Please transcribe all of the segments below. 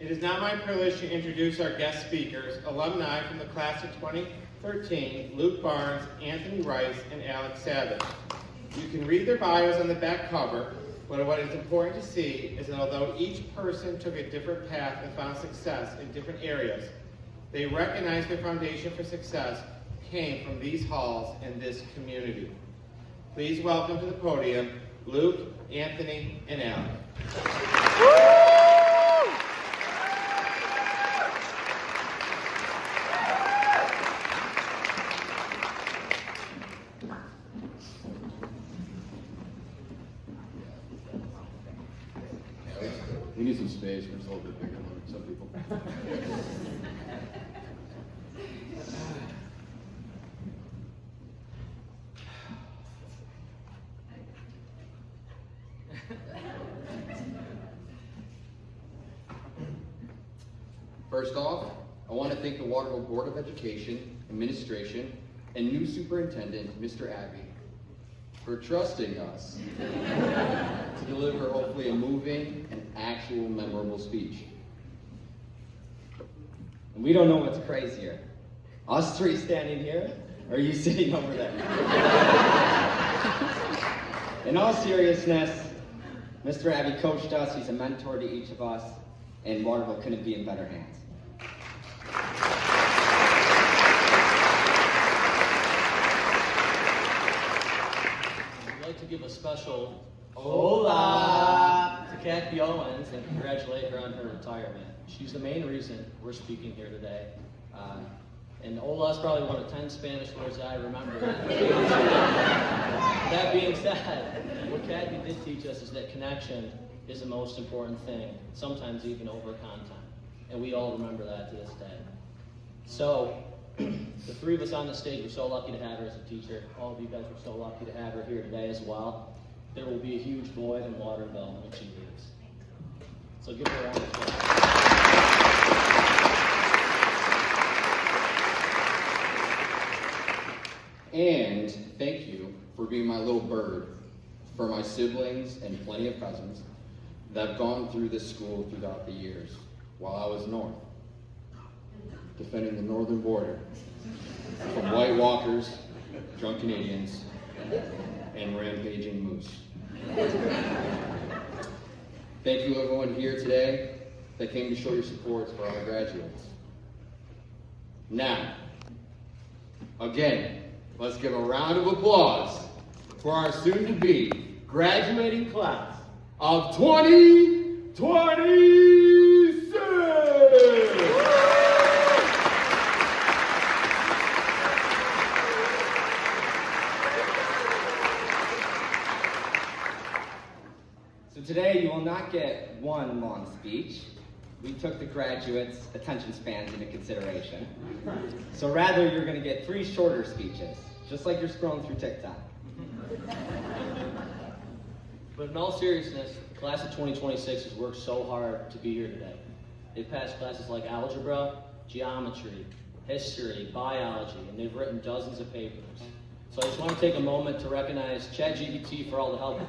It is now my privilege to introduce our guest speakers, alumni from the class of 2013, Luke Barnes, Anthony Rice, and Alec Savage. You can read their bios on the back cover, but what is important to see is that although each person took a different path and found success in different areas, they recognize their foundation for success came from these halls and this community. Please welcome to the podium, Luke, Anthony, and Alec. We need some space. We're just a little bit bigger than some people. First off, I want to thank the Waterville Board of Education, Administration, and new Superintendent, Mr. Abbey, for trusting us to deliver hopefully a moving and actual memorable speech. And we don't know what's crazier, us three standing here, or you sitting over there. In all seriousness, Mr. Abbey coached us, he's a mentor to each of us, and Waterville couldn't be in better hands. I'd like to give a special hola to Kathy Owens and congratulate her on her retirement. She's the main reason we're speaking here today. And hola is probably one of 10 Spanish words that I remember. That being said, what Kathy did teach us is that connection is the most important thing, sometimes even over content. And we all remember that to this day. So, the three of us on the stage, we're so lucky to have her as a teacher. All of you guys are so lucky to have her here today as well. There will be a huge void in Waterville when she leaves. So give her a round of applause. And thank you for being my little bird for my siblings and plenty of cousins that have gone through this school throughout the years while I was north, defending the northern border from White Walkers, drunk Canadians, and rampaging moose. Thank you everyone here today that came to show your support for our graduates. Now, again, let's give a round of applause for our soon-to-be graduating class of 2026! So today you will not get one long speech. We took the graduates' attention spans into consideration. So rather you're going to get 3 shorter speeches, just like you're scrolling through TikTok. But in all seriousness, the class of 2026 has worked so hard to be here today. They've passed classes like algebra, geometry, history, biology, and they've written dozens of papers. So I just want to take a moment to recognize ChatGPT for all the help.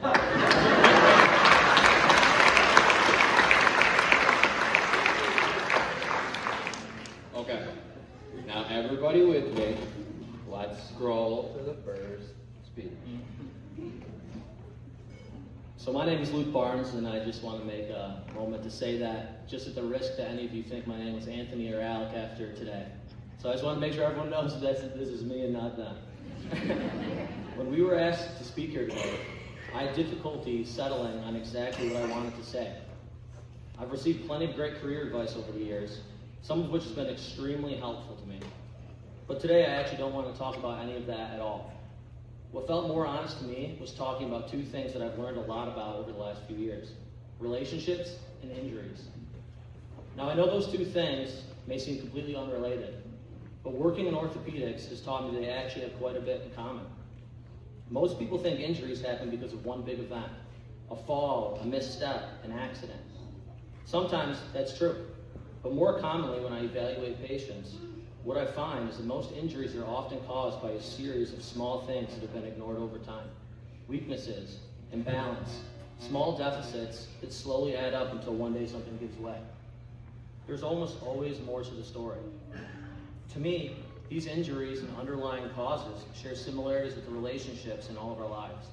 Okay, now everybody with me, let's scroll to the first speech. So my name is Luke Barnes, and I just want to make a moment to say that, just at the risk that any of you think my name was Anthony or Alec after today. So I just want to make sure everyone knows that this is me and not them. When we were asked to speak here today, I had difficulty settling on exactly what I wanted to say. I've received plenty of great career advice over the years, some of which has been extremely helpful to me. But today I actually don't want to talk about any of that at all. What felt more honest to me was talking about 2 things that I've learned a lot about over the last few years: relationships and injuries. Now I know those 2 things may seem completely unrelated, but working in orthopedics has taught me they actually have quite a bit in common. Most people think injuries happen because of one big event: a fall, a misstep, an accident. Sometimes that's true, but more commonly when I evaluate patients, what I find is that most injuries are often caused by a series of small things that have been ignored over time. Weaknesses, imbalance, small deficits that slowly add up until one day something gives way. there's almost always more to the story. To me, these injuries and underlying causes share similarities with the relationships in all of our lives.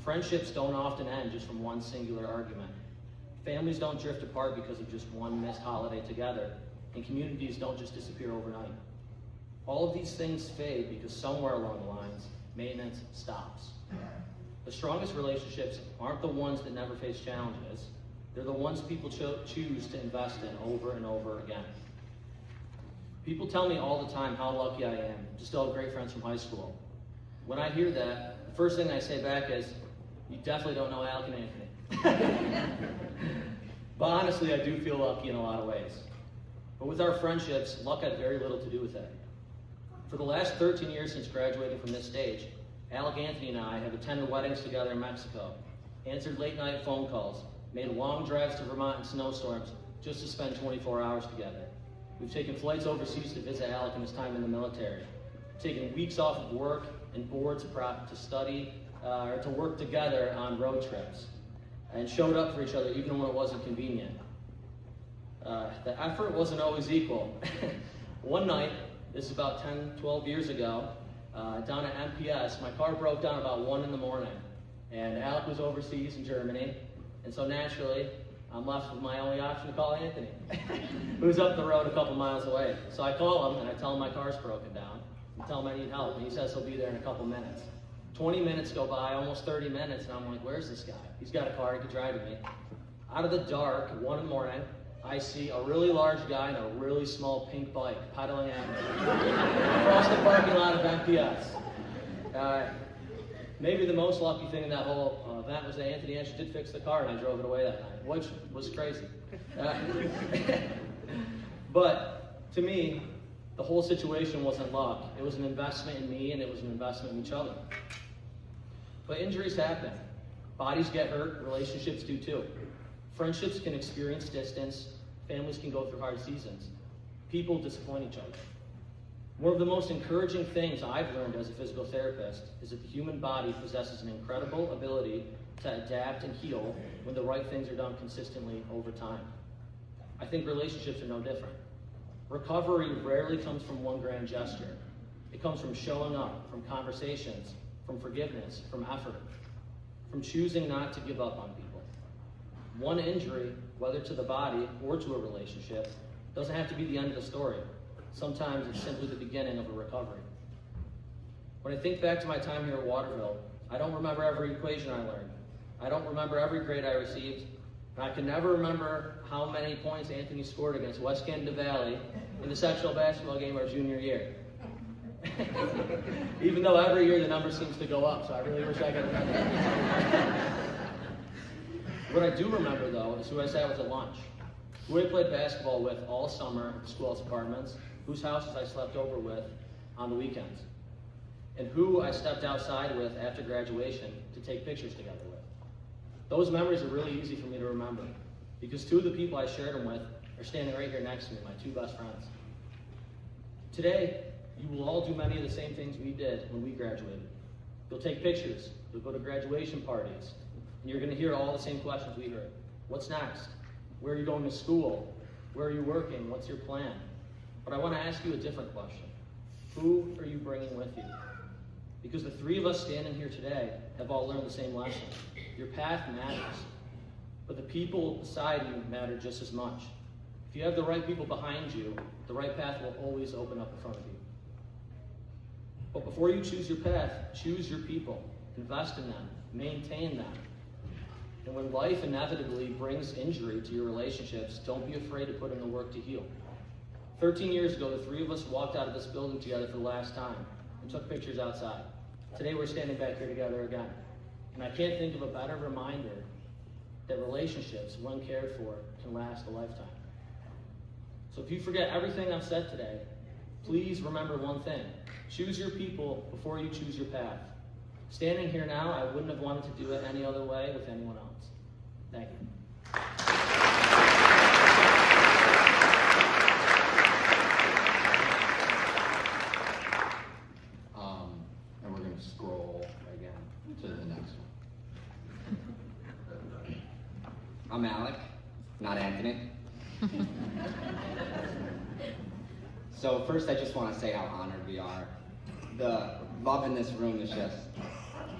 Friendships don't often end just from one singular argument. Families don't drift apart because of just one missed holiday together, and communities don't just disappear overnight. All of these things fade because somewhere along the lines, maintenance stops. The strongest relationships aren't the ones that never face challenges. They're the ones people choose to invest in over and over again. People tell me all the time how lucky I am to still have great friends from high school. When I hear that, the first thing I say back is, you definitely don't know Alec and Anthony. But honestly, I do feel lucky in a lot of ways. But with our friendships, luck had very little to do with it. For the last 13 years since graduating from this stage, Alec, Anthony, and I have attended weddings together in Mexico, answered late-night phone calls, made long drives to Vermont in snowstorms just to spend 24 hours together. We've taken flights overseas to visit Alec in his time in the military, taken weeks off of work and boards to study or to work together on road trips, and showed up for each other even when it wasn't convenient. The effort wasn't always equal. One night, this is about 10, 12 years ago, down at MPS, my car broke down about 1 in the morning, and Alec was overseas in Germany, and so naturally, I'm left with my only option to call Anthony, who's up the road a couple miles away. So I call him, and I tell him my car's broken down, and tell him I need help, and he says he'll be there in a couple minutes. 20 minutes go by, almost 30 minutes, and I'm like, where's this guy? He's got a car, he could drive to me. Out of the dark, 1 in the morning, I see a really large guy in a really small pink bike pedaling at me across the parking lot of MPS. Maybe the most lucky thing in that whole event was that Anthony actually did fix the car and I drove it away that night, which was crazy. But to me, the whole situation wasn't luck. It was an investment in me and it was an investment in each other. But injuries happen. Bodies get hurt, relationships do too. Friendships can experience distance, families can go through hard seasons. People disappoint each other. One of the most encouraging things I've learned as a physical therapist is that the human body possesses an incredible ability to adapt and heal when the right things are done consistently over time. I think relationships are no different. Recovery rarely comes from one grand gesture. It comes from showing up, from conversations, from forgiveness, from effort, from choosing not to give up on people. One injury, whether to the body or to a relationship, doesn't have to be the end of the story. Sometimes it's simply the beginning of a recovery. When I think back to my time here at Waterville, I don't remember every equation I learned. I don't remember every grade I received. And I can never remember how many points Anthony scored against West Canada Valley in the sectional basketball game our junior year. Even though every year the number seems to go up, so I really wish I could remember. What I do remember, though, is who I sat with at lunch, who I played basketball with all summer at the schoolhouse apartments, whose houses I slept over with on the weekends, and who I stepped outside with after graduation to take pictures together with. Those memories are really easy for me to remember, because 2 of the people I shared them with are standing right here next to me, my 2 best friends. Today, you will all do many of the same things we did when we graduated. You'll take pictures, you'll go to graduation parties, and you're going to hear all the same questions we heard. What's next? Where are you going to school? Where are you working? What's your plan? But I want to ask you a different question. Who are you bringing with you? Because the 3 of us standing here today have all learned the same lesson. Your path matters, but the people beside you matter just as much. If you have the right people behind you, the right path will always open up in front of you. But before you choose your path, choose your people. Invest in them. Maintain them. And when life inevitably brings injury to your relationships, don't be afraid to put in the work to heal. 13 years ago, the 3 of us walked out of this building together for the last time and took pictures outside. Today, we're standing back here together again. And I can't think of a better reminder that relationships, when cared for, can last a lifetime. So if you forget everything I've said today, please remember one thing. Choose your people before you choose your path. Standing here now, I wouldn't have wanted to do it any other way with anyone else. Thank you. And we're going to scroll again to the next one. I'm Alec, not Anthony. So first, I just want to say how honored we are. The love in this room is just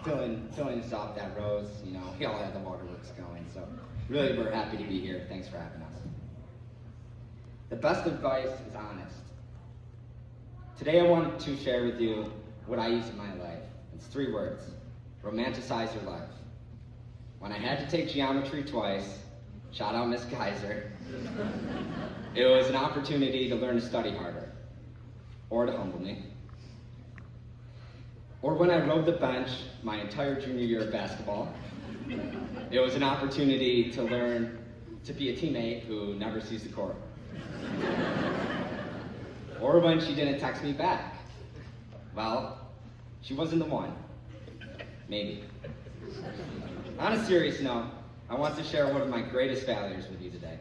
filling us up. That rose, you know, we all have the waterworks going. So really, we're happy to be here. Thanks for having us. The best advice is honest. Today, I want to share with you what I use in my life. It's 3 words: romanticize your life. When I had to take geometry twice, shout out Miss Kaiser, it was an opportunity to learn to study harder, or to humble me. Or when I rode the bench my entire junior year of basketball, it was an opportunity to learn to be a teammate who never sees the court. Or when she didn't text me back. Well, she wasn't the one. Maybe. On a serious note, I want to share one of my greatest failures with you today.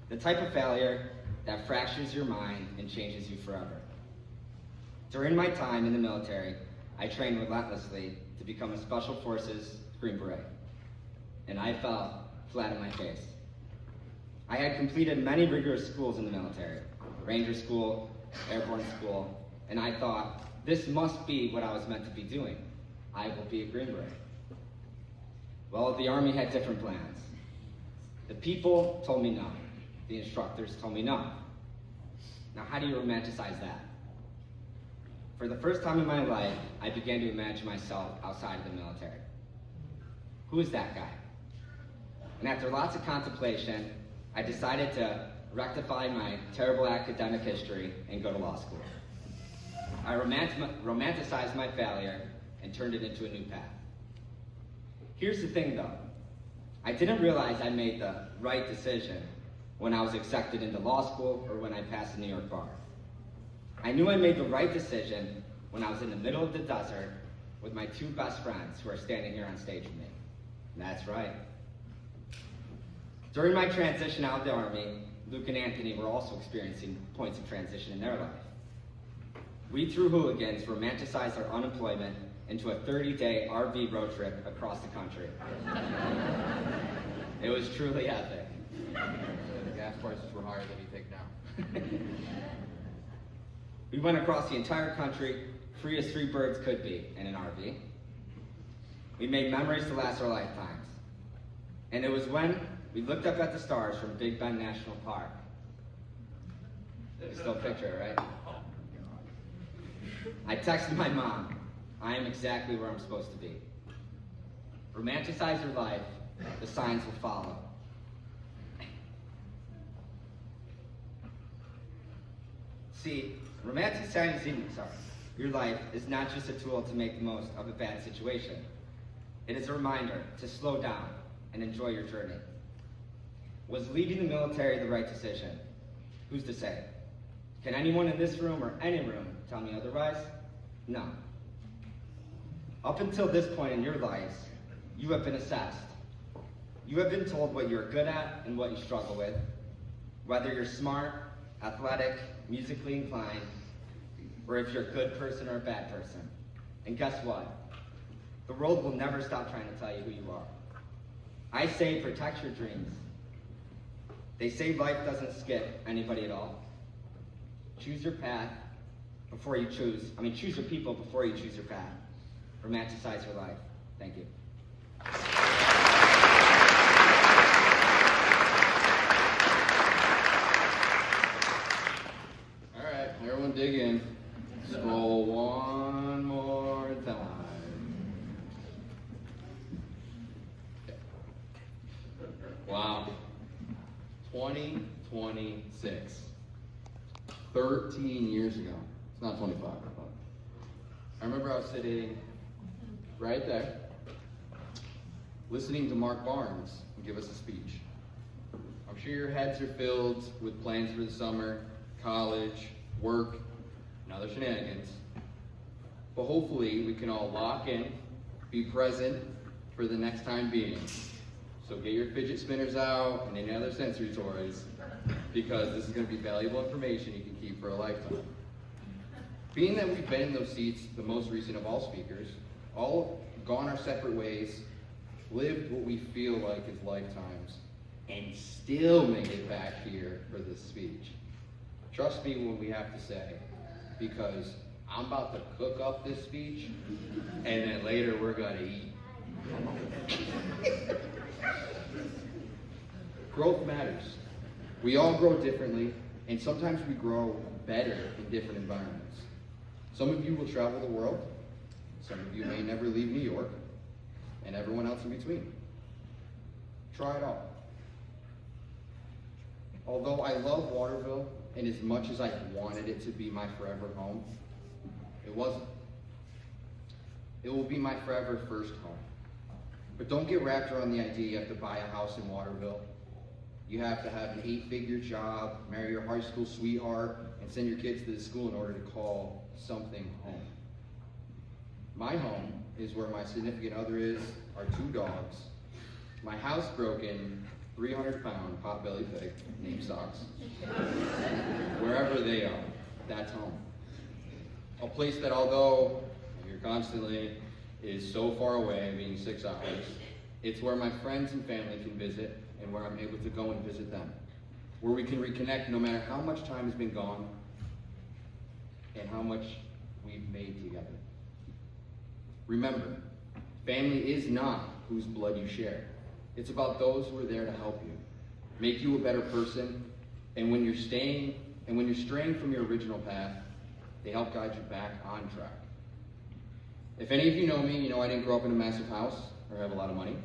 The type of failure that fractures your mind and changes you forever. During my time in the military, I trained relentlessly to become a Special Forces Green Beret. And I fell flat on my face. I had completed many rigorous schools in the military, Ranger School, Airborne School, and I thought, this must be what I was meant to be doing. I will be a Green Beret. Well, the Army had different plans. The people told me no. The instructors told me no. Now, how do you romanticize that? For the first time in my life, I began to imagine myself outside of the military. Who is that guy? And after lots of contemplation, I decided to rectify my terrible academic history and go to law school. I romanticized my failure and turned it into a new path. Here's the thing though, I didn't realize I made the right decision when I was accepted into law school or when I passed the New York bar. I knew I made the right decision when I was in the middle of the desert with my 2 best friends who are standing here on stage with me. And that's right. During my transition out of the Army, Luke and Anthony were also experiencing points of transition in their life. We three hooligans romanticized our unemployment into a 30-day RV road trip across the country. It was truly epic. The gas prices were higher than you think now. We went across the entire country, free as 3 birds could be in an RV. We made memories to last our lifetimes. And it was when we looked up at the stars from Big Bend National Park. You still picture it, right? I texted my mom, I am exactly where I'm supposed to be. Romanticize your life, the signs will follow. See, romanticizing your life is not just a tool to make the most of a bad situation. It is a reminder to slow down and enjoy your journey. Was leaving the military the right decision? Who's to say? Can anyone in this room or any room tell me otherwise? No. Up until this point in your lives, you have been assessed. You have been told what you're good at and what you struggle with, whether you're smart, athletic, musically inclined, or if you're a good person or a bad person. And guess what? The world will never stop trying to tell you who you are. I say protect your dreams. They say life doesn't skip anybody at all. Choose your path before you choose your people before you choose your path. Romanticize your life. Thank you. All right, everyone dig in. Scroll one more time. Wow. 2026. 13 years ago. It's not 25. But I remember I was sitting right there, listening to Mark Barnes give us a speech. I'm sure your heads are filled with plans for the summer, college, work, and other shenanigans. But hopefully we can all lock in, be present for the next time being. So get your fidget spinners out and any other sensory toys, because this is going to be valuable information you can keep for a lifetime. Being that we've been in those seats, the most recent of all speakers, all gone our separate ways, lived what we feel like is lifetimes, and still make it back here for this speech. Trust me when we have to say, because I'm about to cook up this speech, and then later we're gonna eat. Growth matters. We all grow differently, and sometimes we grow better in different environments. Some of you will travel the world, some of you may never leave New York, and everyone else in between. Try it all. Although I love Waterville, and as much as I wanted it to be my forever home, it wasn't. It will be my forever first home. But don't get wrapped around the idea you have to buy a house in Waterville. You have to have an 8-figure job, marry your high school sweetheart, and send your kids to the school in order to call something home. My home is where my significant other is, our 2 dogs, my housebroken 300-pound pot-bellied pig named Socks. Wherever they are, that's home. A place that, although you're constantly is so far away, being 6 hours, it's where my friends and family can visit and where I'm able to go and visit them. Where we can reconnect no matter how much time has been gone and how much we've made together. Remember, family is not whose blood you share. It's about those who are there to help you, make you a better person, and when you're straying from your original path, they help guide you back on track. If any of you know me, you know I didn't grow up in a massive house or have a lot of money,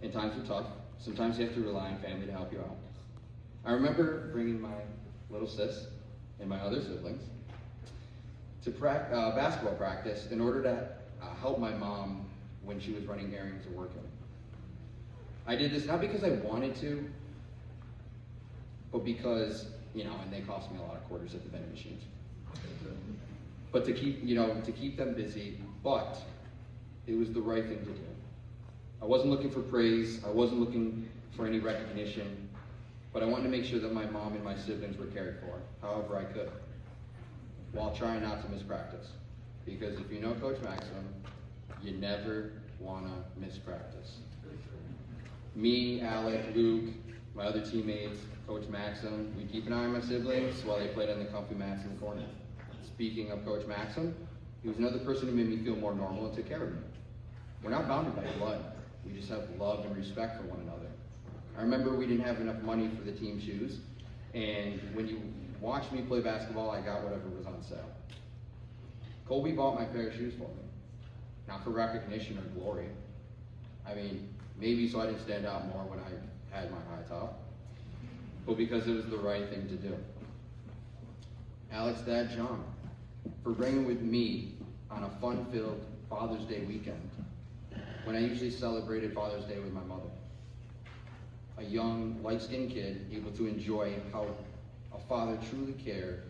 and times were tough. Sometimes you have to rely on family to help you out. I remember bringing my little sis and my other siblings to basketball practice in order to help my mom when she was running errands or working. I did this not because I wanted to, but because, and they cost me a lot of quarters at the vending machines. But to keep them busy, but it was the right thing to do. I wasn't looking for praise, I wasn't looking for any recognition, but I wanted to make sure that my mom and my siblings were cared for, however I could, while trying not to miss practice. Because if you know Coach Maxim, you never want to miss practice. Me, Alec, Luke, my other teammates, Coach Maxim, we keep an eye on my siblings while they played on the comfy mats in the corner. Speaking of Coach Maxim, he was another person who made me feel more normal and took care of me. We're not bounded by blood. We just have love and respect for one another. I remember we didn't have enough money for the team shoes, and when you watched me play basketball, I got whatever was on sale. Colby bought my pair of shoes for me. Not for recognition or glory. I mean, maybe so I didn't stand out more when I had my high top, but because it was the right thing to do. Alec's dad, John, for bringing with me on a fun-filled Father's Day weekend, when I usually celebrated Father's Day with my mother. A young, light-skinned kid able to enjoy how a father truly cares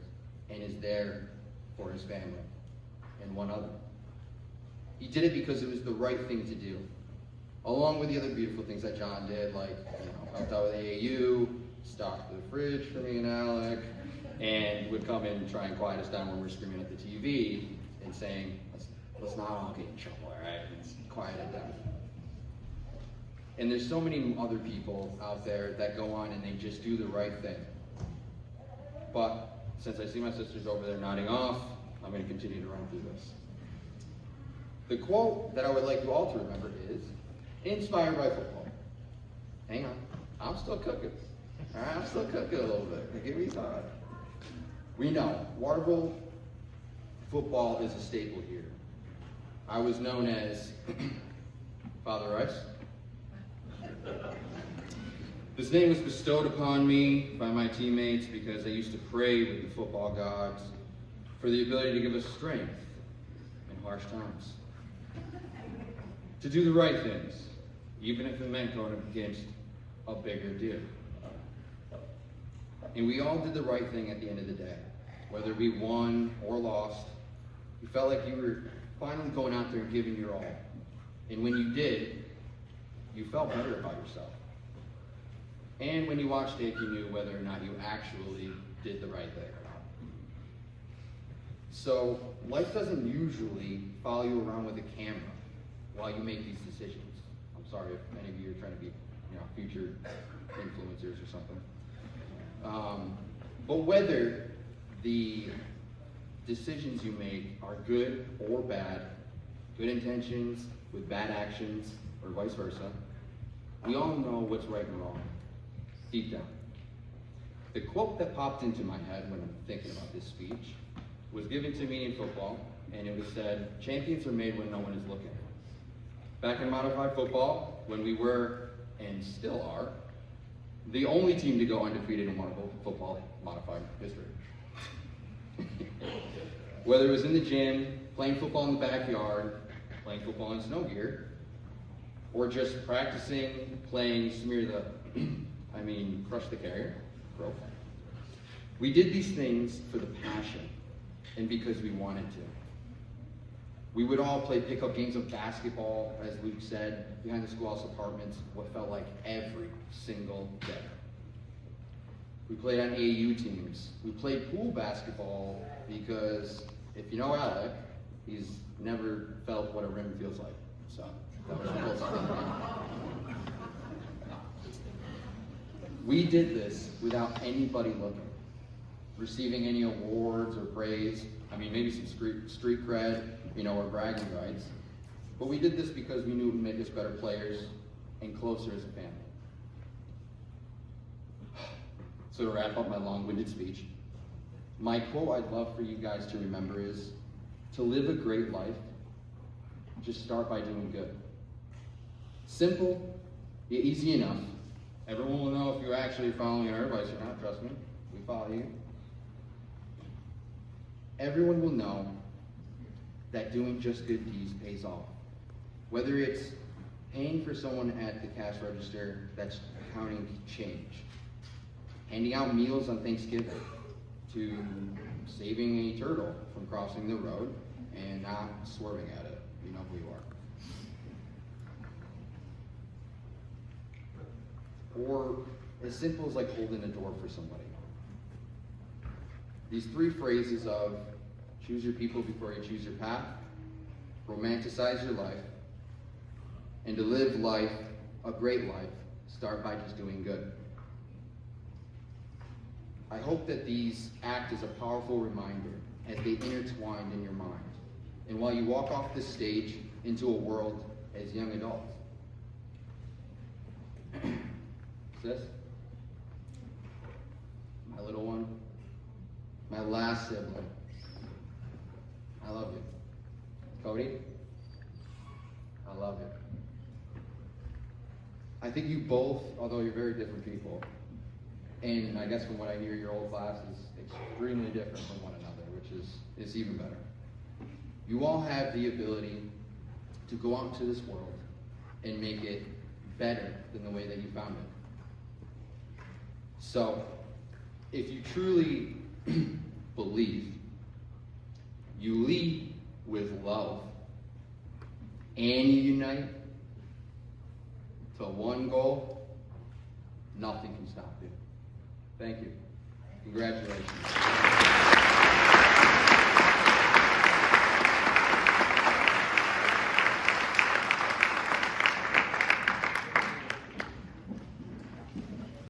and is there for his family and one other. He did it because it was the right thing to do, along with the other beautiful things that John did, like helped out with AAU, stocked the fridge for me and Alec, and would come in and try and quiet us down when we're screaming at the TV and saying, let's not all get in trouble, all right? Let's quiet it down. And there's so many other people out there that go on and they just do the right thing. But since I see my sisters over there nodding off, I'm going to continue to run through this. The quote that I would like you all to remember is, inspired by football. Hang on, I'm still cooking. All right, I'm still cooking a little bit. Give me time. We know Waterville football is a staple here. I was known as Father Rice. This name was bestowed upon me by my teammates because I used to pray with the football gods for the ability to give us strength in harsh times. To do the right things, even if it meant going against a bigger deal. And we all did the right thing at the end of the day. Whether we won or lost, you felt like you were finally going out there and giving your all. And when you did, you felt better about yourself. And when you watched tape, you knew whether or not you actually did the right thing or not. So life doesn't usually follow you around with a camera while you make these decisions. I'm sorry if any of you are trying to be future influencers or something. But whether the decisions you make are good or bad, good intentions with bad actions, or vice versa, we all know what's right and wrong, deep down. The quote that popped into my head when I'm thinking about this speech was given to me in football, and it was said, "Champions are made when no one is looking." Back in modified football, when we were, and still are, the only team to go undefeated in football modified history. Whether it was in the gym, playing football in the backyard, playing football in snow gear, or just practicing, playing, crush the carrier, broke. We did these things for the passion and because we wanted to. We would all play pickup games of basketball, as Luke said, behind the schoolhouse apartments, what felt like every single day. We played on AAU teams. We played pool basketball because, if you know Alec, he's never felt what a rim feels like. So, that was the closest thing. We did this without anybody looking, receiving any awards or praise. Maybe some street cred, or bragging rights. But we did this because we knew it would make us better players and closer as a family. So to wrap up my long-winded speech, my quote I'd love for you guys to remember is, to live a great life, just start by doing good. Simple, yet easy enough. Everyone will know if you're actually following our advice or not, trust me, we follow you. Everyone will know that doing just good deeds pays off. Whether it's paying for someone at the cash register that's counting change, handing out meals on Thanksgiving, to saving a turtle from crossing the road and not swerving at it. You know who you are. Or as simple as holding a door for somebody. These three phrases of choose your people before you choose your path, romanticize your life, and to live life, a great life, start by just doing good. I hope that these act as a powerful reminder as they intertwine in your mind, and while you walk off this stage into a world as young adults. Sis? My little one? My last sibling. I love you. Cody? I love you. I think you both, although you're very different people, and I guess from what I hear, your old class is extremely different from one another, which is even better. You all have the ability to go out into this world and make it better than the way that you found it. So, if you truly believe, you lead with love, and you unite to one goal, nothing can stop you. Thank you. Congratulations.